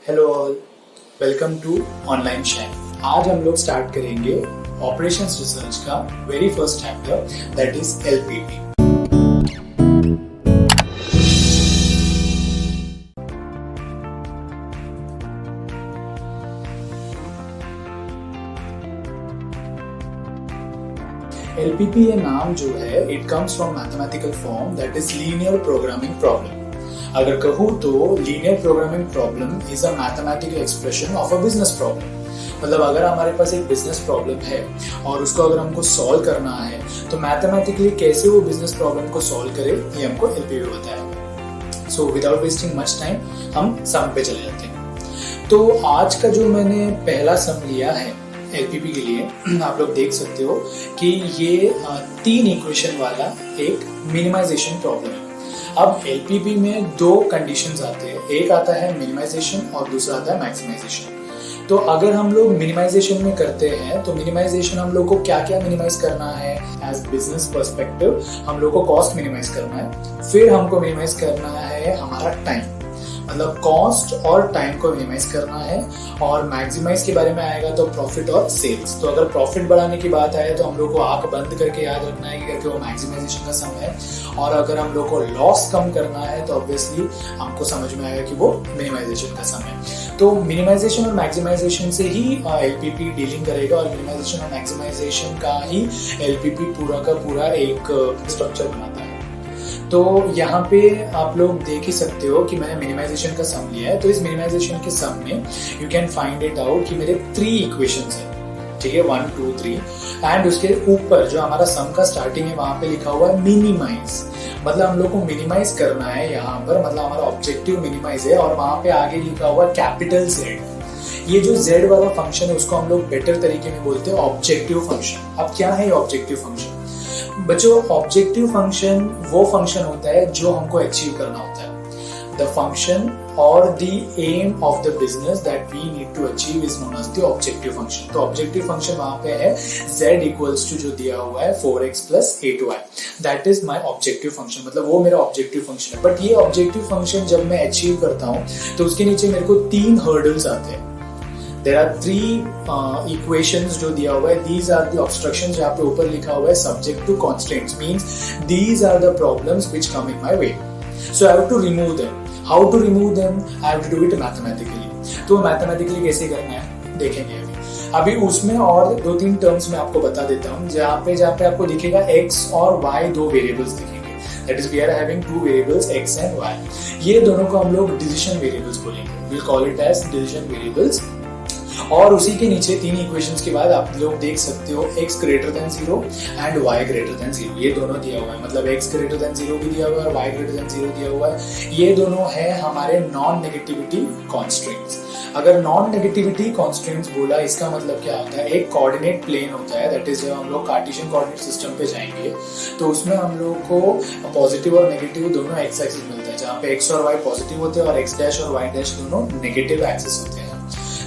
Hello all, welcome to online shine. आज हम लोग स्टार्ट करेंगे ऑपरेशंस रिसर्च का very first chapter, that is LPP. LPP ये नाम जो है it comes from mathematical form, that is linear programming problem. अगर कहूँ तो linear programming problem is a mathematical expression of a business problem. मतलब अगर हमारे पास एक बिजनेस प्रॉब्लम है और उसको अगर हमको सॉल्व करना है तो मैथमेटिकली कैसे वो बिजनेस प्रॉब्लम को सॉल्व करे ये हमको एलपीपी बताएगा। So without wasting much time हम सम पे चले जाते हैं। तो आज का जो मैंने पहला सम लिया है एलपीपी के लिए, आप लोग देख सकते हो कि ये 3 इक्वेशन वाला एक मिनिमाइजेशन प्रॉब्लम है। अब एलपीपी में 2 कंडीशंस आते हैं, एक आता है मिनिमाइजेशन और दूसरा आता है मैक्सिमाइजेशन। तो अगर हम लोग मिनिमाइजेशन में करते हैं तो मिनिमाइजेशन हम लोग को क्या क्या मिनिमाइज करना है एज बिजनेस पर्सपेक्टिव, हम लोग को कॉस्ट मिनिमाइज करना है, फिर हमको मिनिमाइज करना है हमारा टाइम, मतलब कॉस्ट और टाइम को मिनिमाइज करना है, और मैक्सिमाइज के बारे में आएगा तो प्रॉफिट और सेल्स। तो अगर प्रॉफिट बढ़ाने की बात आए तो हम लोग को आंख बंद करके याद रखना है कि करके वो मैक्सिमाइजेशन का सम है, और अगर हम लोग को लॉस कम करना है तो ऑब्वियसली हमको समझ में आएगा कि वो मिनिमाइजेशन का सम है। तो मिनिमाइजेशन और मैक्सिमाइजेशन से ही एलपीपी डीलिंग करेगा, और मिनिमाइजेशन और मैक्सिमाइजेशन का ही एलपीपी पूरा का पूरा एक स्ट्रक्चर बनाता है। तो यहाँ पे आप लोग देख ही सकते हो कि मैंने मिनिमाइजेशन का सम लिया है। तो इस मिनिमाइजेशन के सम में you can find it out कि मेरे 3 इक्वेशंस हैं, ठीक है, 1 2 3, एंड उसके ऊपर जो हमारा सम का स्टार्टिंग है वहां पे लिखा हुआ है मिनिमाइज। मतलब हम लोग को मिनिमाइज करना है यहाँ पर, मतलब हमारा ऑब्जेक्टिव मिनिमाइज है, और वहां पे आगे लिखा हुआ कैपिटल Z। ये जो Z वाला फंक्शन है उसको हम लोग बेटर तरीके में बोलते हैं ऑब्जेक्टिव फंक्शन। अब क्या है ऑब्जेक्टिव फंक्शन? बच्चों, ऑब्जेक्टिव फंक्शन वो फंक्शन होता है जो हमको अचीव करना होता है। द फंक्शन और the aim of the business that we need to achieve is known as the objective function. तो ऑब्जेक्टिव फंक्शन वहां पे है z इक्वल्स टू जो दिया हुआ है 4x plus 8y, that is my objective function. मतलब वो मेरा ऑब्जेक्टिव फंक्शन है। बट ये ऑब्जेक्टिव फंक्शन जब मैं अचीव करता हूँ तो उसके नीचे मेरे को 3 हर्डल्स आते हैं। There are 3 equations जो दिया हुआ है, these are the obstructions। जहाँ पे ऊपर लिखा हुआ है subject to constraints, means these are the problems which come in my way, so I have to remove them। how to remove them? I have to do it mathematically। तो mathematically कैसे करना है देखेंगे अभी उसमें, और 2-3 टर्म्स में आपको बता देता हूँ। जहाँ पे आपको दिखेगा x और y 2 वेरिएबल्स दिखेंगे, that is we are having 2 variables x and y। ये दोनों को हम लोग डिसीजन वेरिएबल्स बोलेंगे, we'll call it as decision variables. और उसी के नीचे 3 इक्वेशंस के बाद आप लोग देख सकते हो x greater than 0 and y greater than 0, ये दोनों दिया हुआ है। मतलब x ग्रेटर देन 0 भी दिया हुआ है और y ग्रेटर देन 0 दिया हुआ है। ये दोनों है हमारे नॉन नेगेटिविटी कॉन्स्ट्रेंट्स। अगर नॉन नेगेटिविटी कॉन्स्ट्रेंट्स बोला, इसका मतलब क्या होता है? एक कोऑर्डिनेट प्लेन होता है, दैट इज जब हम लोग कार्टेशियन कोऑर्डिनेट सिस्टम पे जाएंगे तो उसमें हम लोग को पॉजिटिव और नेगेटिव दोनों एक्स एक्सिस मिलता है, जहाँ पे x और y पॉजिटिव होते हैं और x डैश और y डैश दोनों नेगेटिव एक्सिस होते हैं।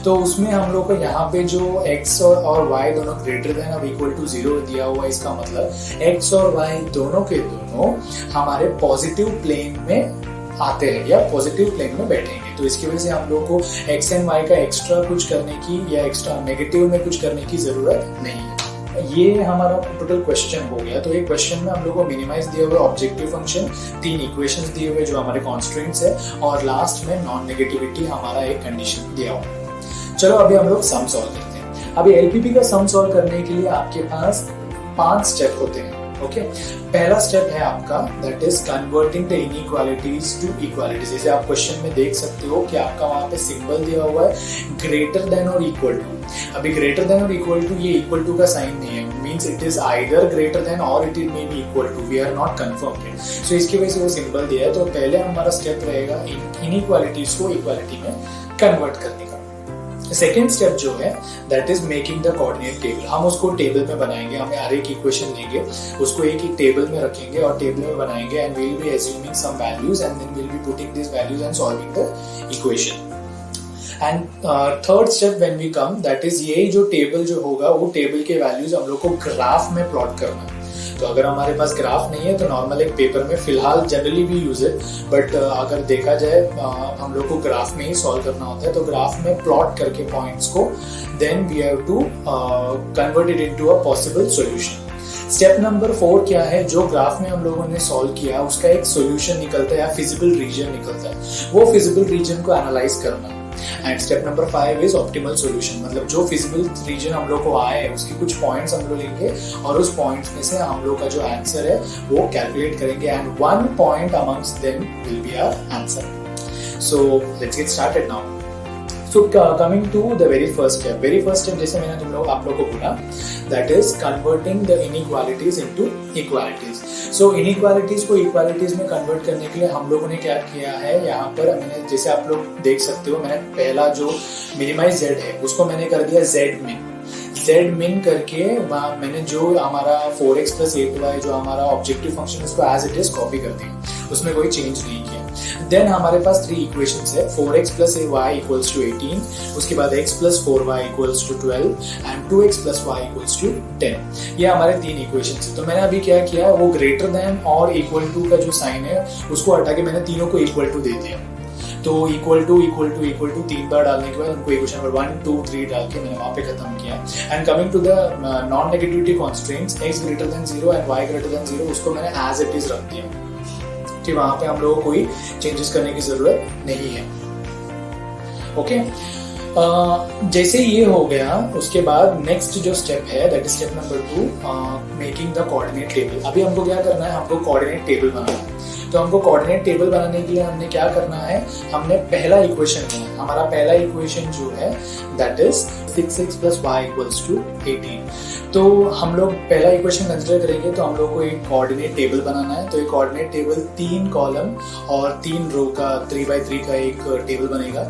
तो उसमें हम लोग को यहाँ पे जो x और y दोनों ग्रेटर देन और इक्वल टू 0 दिया हुआ है, इसका मतलब x और y दोनों के दोनों हमारे पॉजिटिव प्लेन में आते हैं या पॉजिटिव प्लेन में बैठेंगे। तो इसकी वजह से हम लोग को x एंड y का एक्स्ट्रा कुछ करने की या एक्स्ट्रा नेगेटिव में कुछ करने की जरूरत नहीं है। ये हमारा टोटल क्वेश्चन हो गया। तो एक क्वेश्चन में हम लोग को मिनिमाइज दिया हुआ ऑब्जेक्टिव फंक्शन, 3 इक्वेशंस दिए हुए जो हमारे कॉन्स्ट्रेंट्स है, और लास्ट में नॉन नेगेटिविटी हमारा एक कंडीशन दिया हुआ। चलो अभी हम लोग सम सॉल्व करते हैं। अभी एलपीपी का सम सॉल्व करने के लिए आपके पास 5 स्टेप होते हैं। ओके, पहला स्टेप है आपका that is converting the inequalities to equalities. जैसे आप क्वेश्चन में देख सकते हो कि आपका वहां पे सिंबल दिया हुआ है ग्रेटर देन और इक्वल टू। अभी ग्रेटर देन और इक्वल टू, ये इक्वल टू का साइन नहीं है, means it is either greater than और it may be equal to, we are not confirmed. So इसकी वजह से वो सिंबल दिया है। तो पहले हमारा स्टेप रहेगा इनइक्वालिटीज को इक्वालिटी में कन्वर्ट करने का। सेकेंड स्टेप जो है that is making the coordinate table. हम उसको टेबल में बनाएंगे, हमें हर एक इक्वेशन लेंगे, उसको एक टेबल में रखेंगे और टेबल में बनाएंगे, and we will be assuming some values and then we will be putting this values and solving the equation. And third step when we come, that is ये जो टेबल जो होगा वो टेबल के वैल्यूज हम लोग को ग्राफ में प्लॉट करना है। तो अगर हमारे पास ग्राफ नहीं है तो नॉर्मल एक पेपर में फिलहाल जनरली भी यूज है, बट अगर देखा जाए हम लोग को ग्राफ में ही सॉल्व करना होता है, तो ग्राफ में प्लॉट करके पॉइंट्स को then we have to convert it into a possible solution. Step number 4 क्या है, जो ग्राफ में हम लोगों ने सॉल्व किया उसका एक सॉल्यूशन निकलता है या फिजिबल रीजन निकलता है, वो फिजिबल रीजन को एनालाइज करना। And step number 5 is optimal solution, मतलब जो फिजिबल रीजन हम लोग को आए उसकी कुछ पॉइंट्स हम लोग लेंगे और उस पॉइंट्स में से हम लोग का जो आंसर है वो कैलकुलेट करेंगे and 1 point amongst them will be our answer. So let's get started now. So coming to the very first step जैसे मैंने आप लोग को बोला, that is converting the inequalities into equalities. So inequalities को equalities में convert करने के लिए हम लोगों ने क्या किया है, यहाँ पर मैंने जैसे आप लोग देख सकते हो, मैंने पहला जो मिनिमाइज z है उसको मैंने कर दिया z min करके मैंने जो हमारा 4x plus 8y जो हमारा ऑब्जेक्टिव फंक्शन उसको एज इट इज कॉपी कर दिया, उसमें कोई चेंज नहीं किया। देन हमारे पास 3 इक्वेशंस है, 4x plus y equals to 18, उसके बाद x plus 4y equals to 12 and 2x plus y equals to 10। ये हमारे 3 इक्वेशंस है। तो मैंने अभी क्या किया, वो ग्रेटर देन और इक्वल टू का जो साइन है उसको हटा के मैंने तीनों को इक्वल टू दे दिया। तो इक्वल टू 3 बार डालने के बाद उनको इक्वेशन नंबर 1 2 3 डाल के मैंने वहां पे खत्म किया। And coming to the non negativity constraints, x greater than 0 and y greater than 0 उसको मैंने एज इट इज रख दिया कि वहां पे हम लोगों को कोई चेंजेस करने की जरूरत नहीं है। ओके, जैसे ये हो गया उसके बाद नेक्स्ट जो स्टेप है that is step number 2, making the coordinate table. अभी हमको क्या करना है, हमको कोऑर्डिनेट टेबल बनाना है। तो हमको कोऑर्डिनेट टेबल बनाने के लिए हमने क्या करना है, हमने पहला इक्वेशन है, हमारा पहला इक्वेशन जो है that is 6x plus y equals to 18। तो हम लोग पहला इक्वेशन कंसिडर करेंगे तो हम लोग को एक कोऑर्डिनेट टेबल बनाना है। तो एक कोऑर्डिनेट टेबल 3 कॉलम और 3 रो का 3x3 का एक टेबल बनेगा।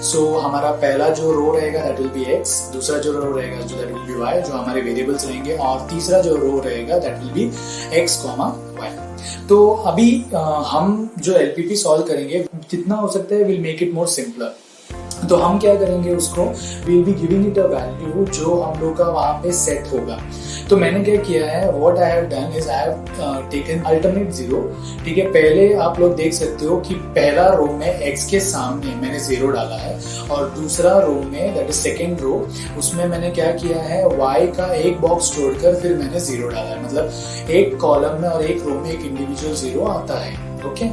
सो हमारा पहला जो रो रहेगा दैट विल बी x, दूसरा जो रो रहेगा जो दैट विल बी y, जो हमारे वेरिएबल्स रहेंगे, और तीसरा जो रो रहेगा that will be x, y। तो अभी हम जो LPP सॉल्व करेंगे जितना हो सकता है will make it more simpler. तो हम क्या करेंगे, उसको will be giving it a value जो हम लोग का वहां पे सेट होगा। तो मैंने क्या किया है, what I have done is I have taken alternate 0। ठीक है, पहले आप लोग देख सकते हो कि पहला रो में x के सामने मैंने 0 डाला है और दूसरा रो में दैट इज सेकेंड रो उसमें मैंने क्या किया है, y का एक बॉक्स छोड़कर फिर मैंने 0 डाला है। मतलब एक कॉलम में और एक रो में एक इंडिविजुअल 0 आता है। ओके,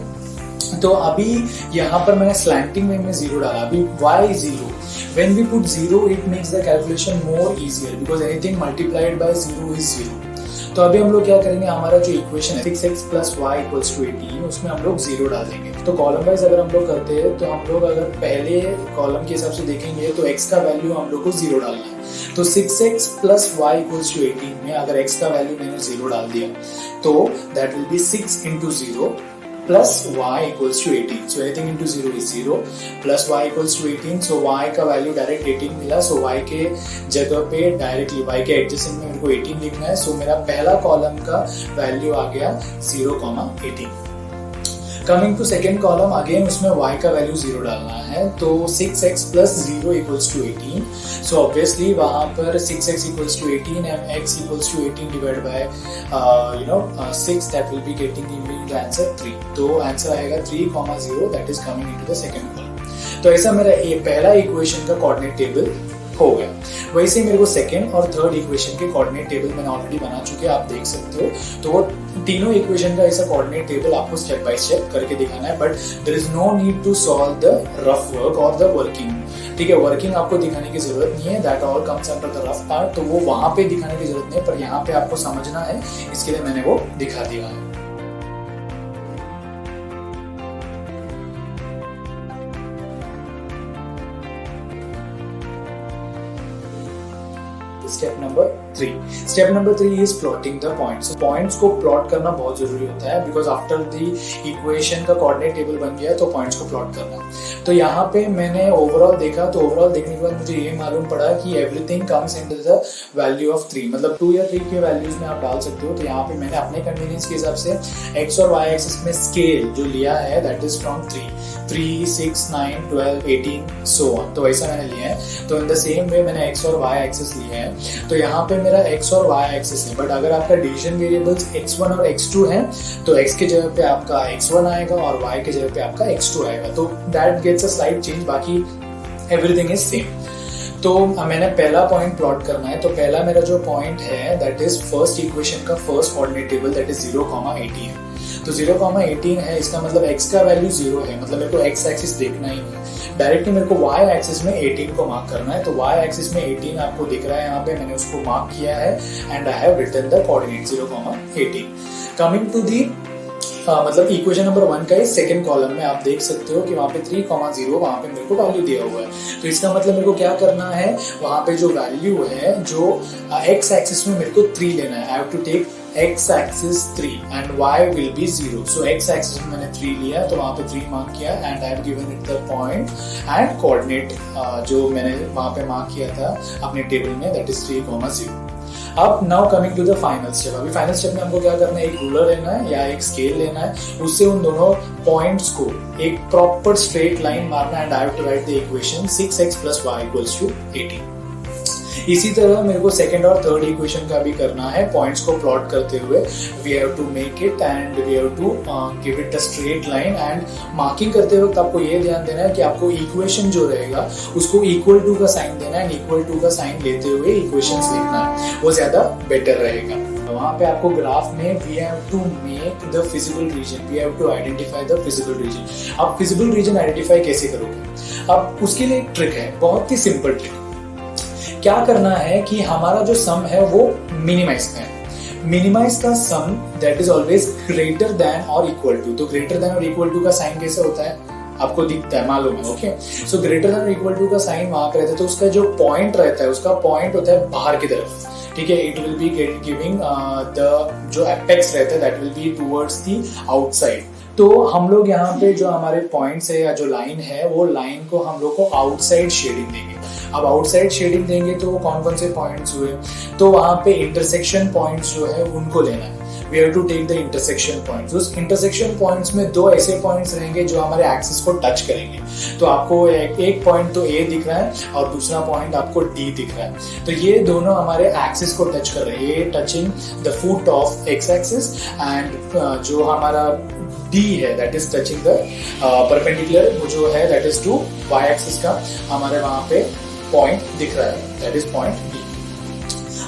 तो अभी यहाँ पर मैंने स्लैंटिंग में 0 डाला। अभी y 0, when we put 0 it makes the calculation more easier because anything multiplied by 0 is 0। तो अभी हम लोग क्या करेंगे, हमारा जो इक्वेशन है 6x plus y equals to 18 उसमें हम लोग 0 डाल देंगे। तो कॉलम वाइज अगर हम लोग करते हैं तो हम लोग अगर पहले कॉलम के हिसाब से देखेंगे तो x का वैल्यू हम लोग को 0 डालना है। तो 6x plus y equals to 18 में अगर x का वैल्यू मैंने 0 डाल दिया तो that will be 6 into 0 plus y equals to 18। So anything into 0 is 0 plus y equals to 18। So y का वैल्यू डायरेक्ट 18 मिला। So y के जगह पे डायरेक्टली y के एडजेसेंट में मेरे को 18 लिखना है। So मेरा पहला कॉलम का वैल्यू आ गया 0,18। Coming to second column, again उसमें y का वैल्यू 0 डालना है। तो 6x plus 0 equals to 18। So obviously वहाँ पर 6x equals to 18 and x equals to 18 divided by 6 that will be getting the answer 3। तो आंसर आएगा 3,0 that is coming into the second column। तो ऐसा मेरा पहला इक्वेशन का कोऑर्डिनेट टेबल हो गया। वैसे मेरे को सेकेंड और थर्ड इक्वेशन के कोऑर्डिनेट टेबल मैंने ऑलरेडी बना चुके हैं, आप देख सकते हो। तो वो तीनों इक्वेशन का ऐसा कोऑर्डिनेट टेबल आपको स्टेप बाय स्टेप करके दिखाना है, but there is no need to solve the rough work और द वर्किंग। ठीक है, वर्किंग आपको दिखाने की जरूरत नहीं है, that all comes under the rough part. तो वो वहां पे दिखाने की जरूरत नहीं है, पर यहाँ पे आपको समझना है, इसके लिए मैंने वो दिखा दिया है। Step number 3 is plotting the points. Points को प्लॉट करना बहुत जरूरी होता है बिकॉज आफ्टर द इक्वेशन का कोऑर्डिनेट टेबल बन गया तो पॉइंट्स को प्लॉट करना। तो यहाँ पे मैंने ओवरऑल देखा, तो ओवरऑल देखने के बाद मुझे ये मालूम पड़ा कि everything comes into the value of 3, मतलब 2 या 3 के वैल्यूज में आप डाल सकते हो। तो यहाँ पे मैंने अपने कन्वीनियंस के हिसाब से एक्स और वाई एक्सिस में स्केल जो लिया है that is from 3, 6, 9, 12, 18 so on. तो ऐसा मैंने लिया है। तो इन द सेम वे मैंने एक्स और वाई एक्सिस लिए हैं। तो यहाँ पे मेरा x और y एक्सिस है, बट अगर आपका डिवीजन वेरिएबल्स x1 और x2 है तो x के जगह पे आपका x1 आएगा और y के जगह पे आपका x2 आएगा, तो that gets a slight change, बाकी एवरीथिंग इज सेम। तो मैंने पहला पॉइंट प्लॉट करना है, तो पहला मेरा जो पॉइंट है दैट इज फर्स्ट इक्वेशन का first coordinate table, that is 0,18। तो 0,18 है, इसका मतलब x का वैल्यू 0 है, मतलब मेरे को x एक्सिस देखना ही नहीं, डायरेक्टली मेरे को y एक्सिस में 18 को मार्क करना है। तो y एक्सिस में 18 आपको दिख रहा है यहाँ पे, मैंने उसको मार्क किया है and I have written the coordinate 0,18। Coming to the मतलब इक्वेशन नंबर 1 का इस सेकंड कॉलम में आप देख सकते हो कि वहाँ पे 3,0 वहाँ पे मेरे को वैल्यू दिया हुआ है। तो इसका मतलब मेरे को क्या करना है, वहाँ पे जो वैल्यू है जो x एक्सिस में मेरे को 3 लेना है। I have to take x axis 3 and y will be 0। So x axis में मैंने 3 लिया, तो वहाँ पे 3 मार्क किया and I have given it the point and coordinate जो मैंने वहाँ पे मार्क किया था अपने टेबल में, दैट इज 3,0। अब now coming to the final step. अभी फाइनल स्टेप में हमको क्या करना है, एक रूलर लेना है या एक स्केल लेना है, उससे उन दोनों पॉइंट्स को एक प्रॉपर स्ट्रेट लाइन मारना and I have to write the equation 6x + y = 18। इसी तरह मेरे को सेकंड और थर्ड इक्वेशन का भी करना है, पॉइंट्स को प्लॉट करते हुए we have to make it and we have to give it a straight line. And marking करते वक्त आपको ये ध्यान देना है कि आपको इक्वेशन जो रहेगा उसको इक्वल टू का साइन देना है, इक्वल टू का साइन लेते हुए इक्वेशंस लिखना है, वो ज्यादा बेटर रहेगा। वहाँ पे आपको ग्राफ में we have to make the feasible region, we have to identify the feasible region. आप फिजिबल रीजन आइडेंटिफाई कैसे करोगे, अब उसके लिए एक ट्रिक है, बहुत ही सिंपल ट्रिक। क्या करना है कि हमारा जो सम है वो मिनिमाइज का है, मिनिमाइज का sum that is always greater than और इक्वल टू। तो ग्रेटर देन और इक्वल टू का साइन कैसे होता है, आपको दिखता है, मालूम है, ओके। सो ग्रेटर देन और इक्वल टू का साइन वहां पे रहता है, तो उसका जो पॉइंट रहता है उसका पॉइंट होता है बाहर की तरफ, ठीक है। It will be giving the जो एपेक्स रहता है that will be towards the outside. तो हम लोग यहाँ पे जो हमारे पॉइंट्स है या जो लाइन है, वो लाइन को हम लोग को आउटसाइड शेडिंग देंगे। अब आउटसाइड शेडिंग देंगे तो कौन कौन से पॉइंट्स हुए, तो वहां पे इंटरसेक्शन पॉइंट्स जो है उनको लेना है। We have to take the intersection points. उस इंटरसेक्शन पॉइंट्स में 2 ऐसे पॉइंट्स रहेंगे जो हमारे एक्सिस को टच करेंगे। तो आपको एक पॉइंट तो A दिख रहा है और दूसरा पॉइंट आपको D दिख रहा है। तो ये दोनों हमारे एक्सिस को टच कर रहे हैं, ये touching the foot of x axis and जो हमारा D है that is touching the perpendicular, वो जो है that is to y axis का हमारे वहां पे पॉइंट दिख रहा है, दैट इज पॉइंट D।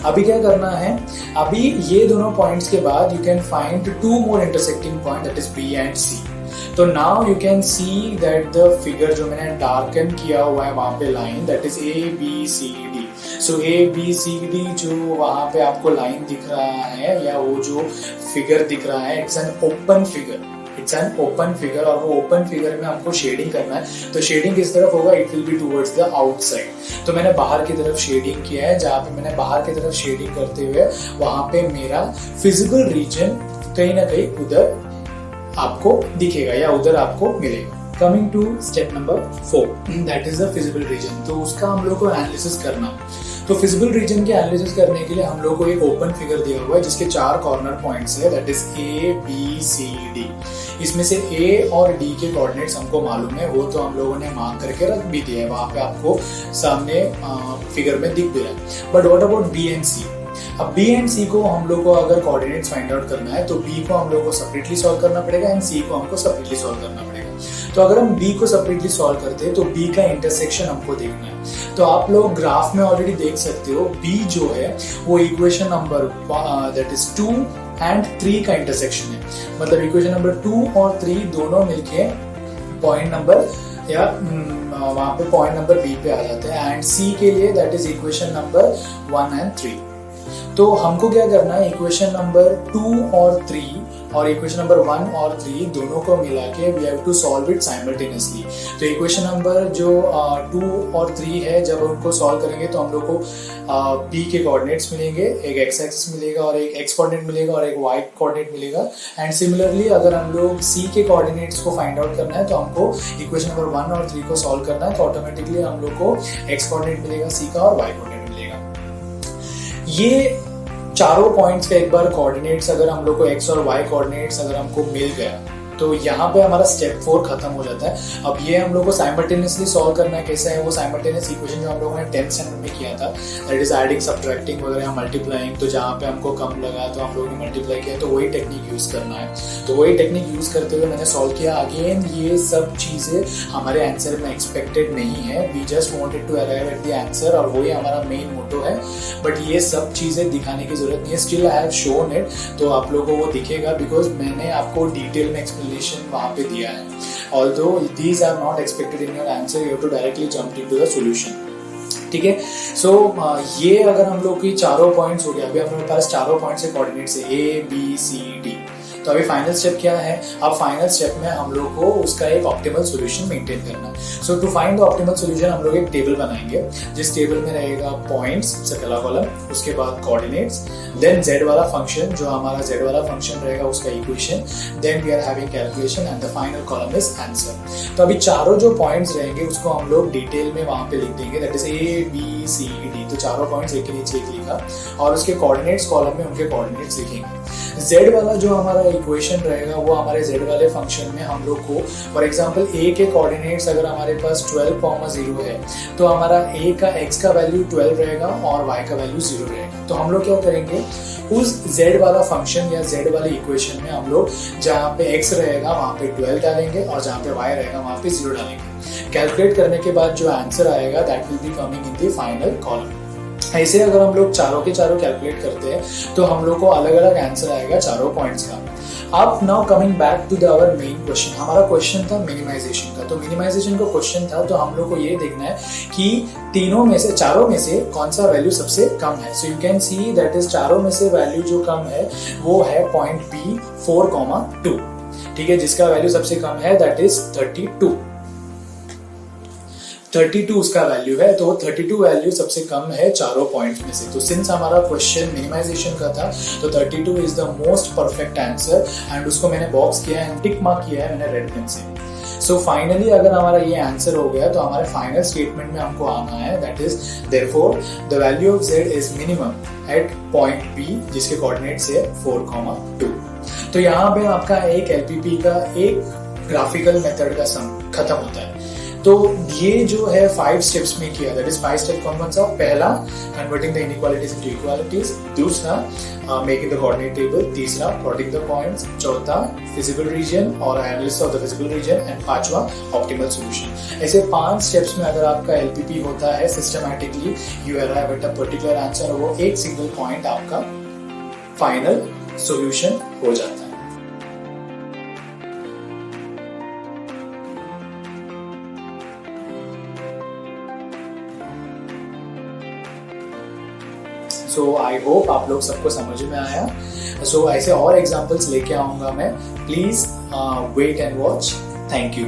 अभी क्या करना है, अभी ये दोनों पॉइंट्स के बाद you can find 2 more intersecting point that is B and C। तो now you can see that the figure जो मैंने डार्कन किया हुआ है वहां पे line that is ABCD। So ABCD जो वहां पे आपको लाइन दिख रहा है या वो जो फिगर दिख रहा है, it's an open figure, it's an open figure. और वो ओपन फिगर में हमको शेडिंग करना है, तो शेडिंग किस तरफ होगा, it will be towards the outside. तो मैंने बाहर की तरफ शेडिंग किया है, जहाँ पे मैंने बाहर की तरफ शेडिंग करते हुए वहां पे मेरा फिजिबल रीजन कहीं ना कहीं उधर आपको दिखेगा या उधर आपको मिलेगा। Coming to step number 4 that is the feasible region. तो उसका हम लोग को एनालिसिस करना। तो फिजिबल रीजन के एनालिसिस करने के लिए हम लोग को एक ओपन फिगर दिया हुआ है जिसके 4 कॉर्नर पॉइंट्स है, दैट इज ABCD। इसमें से A और D के कोऑर्डिनेट्स हमको मालूम है, वो तो हम लोगों ने मार्क करके रख भी दिया है, वहां पे आपको सामने फिगर में दिख भी रहा है। But what about B and C? अब B एंड C को हम लोग को अगर कोऑर्डिनेट्स फाइंड आउट करना है तो B को हम लोग को सेपरेटली सॉल्व करना पड़ेगा एंड C को हमको सेपरेटली सॉल्व करना पड़ेगा। तो अगर हम B को सेपरेटली सॉल्व करते हैं तो B का इंटरसेक्शन हमको देखना है। तो आप लोग ग्राफ में ऑलरेडी देख सकते हो, B जो है वो equation number that is 2 and 3 का इंटरसेक्शन है। मतलब इक्वेशन नंबर 2 और 3 दोनों मिलके पॉइंट नंबर या वहां पे पॉइंट नंबर B पे आ जाते हैं। एंड C के लिए that is equation number 1 and 3। तो हमको क्या करना है, इक्वेशन नंबर 2 और 3 और इक्वेशन नंबर 1 और 3 दोनों को मिला के we have to solve it simultaneously. तो इक्वेशन नंबर जो 2 और 3 है, जब उनको सॉल्व करेंगे तो हम लोग को B के कोऑर्डिनेट्स मिलेंगे, एक x एक्सिस मिलेगा और एक x कोऑर्डिनेट मिलेगा और एक y कोऑर्डिनेट मिलेगा। एंड सिमिलरली अगर हम लोग C के कोऑर्डिनेट्स को फाइंड आउट करना है तो हमको इक्वेशन नंबर 1 और 3 को सॉल्व करना है, तो ऑटोमेटिकली हम लोग को x कोऑर्डिनेट मिलेगा C का और y कोऑर्डिनेट मिलेगा। ये चारों पॉइंट्स का एक बार कोऑर्डिनेट्स अगर हम लोग को x और y कोऑर्डिनेट्स अगर हमको मिल गया तो यहाँ पे हमारा स्टेप 4 खत्म हो जाता है। अब ये हम लोग को साइमल्टेनियसली सॉल्व करना है। कैसे है वो साइमल्टेनियस इक्वेशन जो हम लोगों ने 10th स्टैंडर्ड में किया था, दैट इज एडिंग, सब्ट्रैक्टिंग वगैरह, मल्टीप्लाइंग। तो जहाँ पे हमको कम लगा तो हम लोगों ने मल्टीप्लाई किया, तो वही टेक्निक यूज करना है। तो वही टेक्निक यूज करते हुए मैंने सॉल्व किया। अगेन ये सब चीजें हमारे आंसर में एक्सपेक्टेड नहीं है, we just wanted to arrive at the answer, और वही हमारा मेन मोटो है। बट ये सब चीजें दिखाने की जरूरत नहीं है, still I have shown it, तो आप लोगों को वो दिखेगा बिकॉज मैंने आपको डिटेल में एक्सप्लेनेशन वहां पे दिया है। Although these are not expected in your answer, you have to directly jump into the solution. ठीक है, सो ये अगर हम लोग की चारों पॉइंट्स हो गया, अभी हमारे पास चारों पॉइंट्स के कोऑर्डिनेट्स है A B C D। तो अभी फाइनल स्टेप क्या है? अब फाइनल स्टेप में हम लोग को उसका एक ऑप्टिमल सॉल्यूशन मेंटेन करना है। So to find the optimal solution हम लोग एक टेबल बनाएंगे, जिस टेबल में रहेगा पॉइंट्स, सबसे पहला कॉलम, उसके बाद कोऑर्डिनेट्स, देन z वाला फंक्शन, जो हमारा z वाला फंक्शन रहेगा उसका equation, then we are having calculation and the final column is answer. तो अभी चारों जो पॉइंट्स रहेंगे उसको हम लोग डिटेल में वहां पे लिख देंगे, that is A B C D। तो चारों पॉइंट्स एक के नीचे एक लिखा, और उसके कोऑर्डिनेट्स कॉलम में उनके कोऑर्डिनेट्स लिखेंगे। z वाला जो हमारा इक्वेशन रहेगा वो हमारे z वाले फंक्शन में हम लोग को, फॉर एग्जांपल a के कोऑर्डिनेट्स अगर हमारे पास 12,0 है, तो हमारा a का x का वैल्यू 12 रहेगा और y का वैल्यू 0 रहेगा। तो हम लोग क्या करेंगे, उस z वाला फंक्शन या z वाले इक्वेशन में हम लोग जहाँ पे x रहेगा वहां पे 12 डालेंगे, और जहाँ पे y रहेगा वहां पे 0 डालेंगे। कैलकुलेट करने के बाद जो आंसर आएगा that will be coming in the final column. ऐसे अगर हम लोग चारों के चारों कैलकुलेट करते हैं तो हम लोग को अलग अलग आंसर आएगा चारों पॉइंट्स का। अब now coming back to the our main question, हमारा क्वेश्चन था मिनिमाइजेशन का। तो मिनिमाइजेशन का क्वेश्चन था, तो हम लोग को ये देखना है कि तीनों में से, चारों में से कौन सा वैल्यू सबसे कम है। So you can see that is चारों में से वैल्यू जो कम है वो है पॉइंट B 4,2। ठीक है, जिसका वैल्यू सबसे कम है दैट इज 32 उसका वैल्यू है। तो 32 वैल्यू सबसे कम है चारों पॉइंट्स में से। तो सिंस हमारा क्वेश्चन मिनिमाइजेशन का था तो 32 is the most perfect answer, and उसको मैंने बॉक्स किया है, टिक मार्क किया है मैंने रेड पेन से। सो फाइनली अगर हमारा ये आंसर हो गया तो हमारे फाइनल स्टेटमेंट में हमको आना है, that is therefore the value of z is minimum at point B, जिसके कोऑर्डिनेट्स है 4,2। तो यहाँ पे आपका एक LPP का एक ग्राफिकल मेथड का सम खत्म होता है। तो ये जो है 5 स्टेप्स में किया, दैट इज 5 स्टेप कौन सा? पहला, converting the inequalities into equalities, दूसरा मेकिंग द कोऑर्डिनेट टेबल, तीसरा प्लॉटिंग द पॉइंट्स, चौथा फिजिकल रीजन और analysis of the physical region, and पांचवा ऑप्टिमल सॉल्यूशन। ऐसे 5 स्टेप्स में अगर आपका LPP होता है systematically, you arrive at a particular answer, वो एक सिंगल पॉइंट आपका फाइनल सॉल्यूशन हो जाता है। सो आई होप आप लोग सबको समझ में आया। सो ऐसे और एग्जाम्पल्स लेके आऊंगा मैं, please wait and watch. Thank you.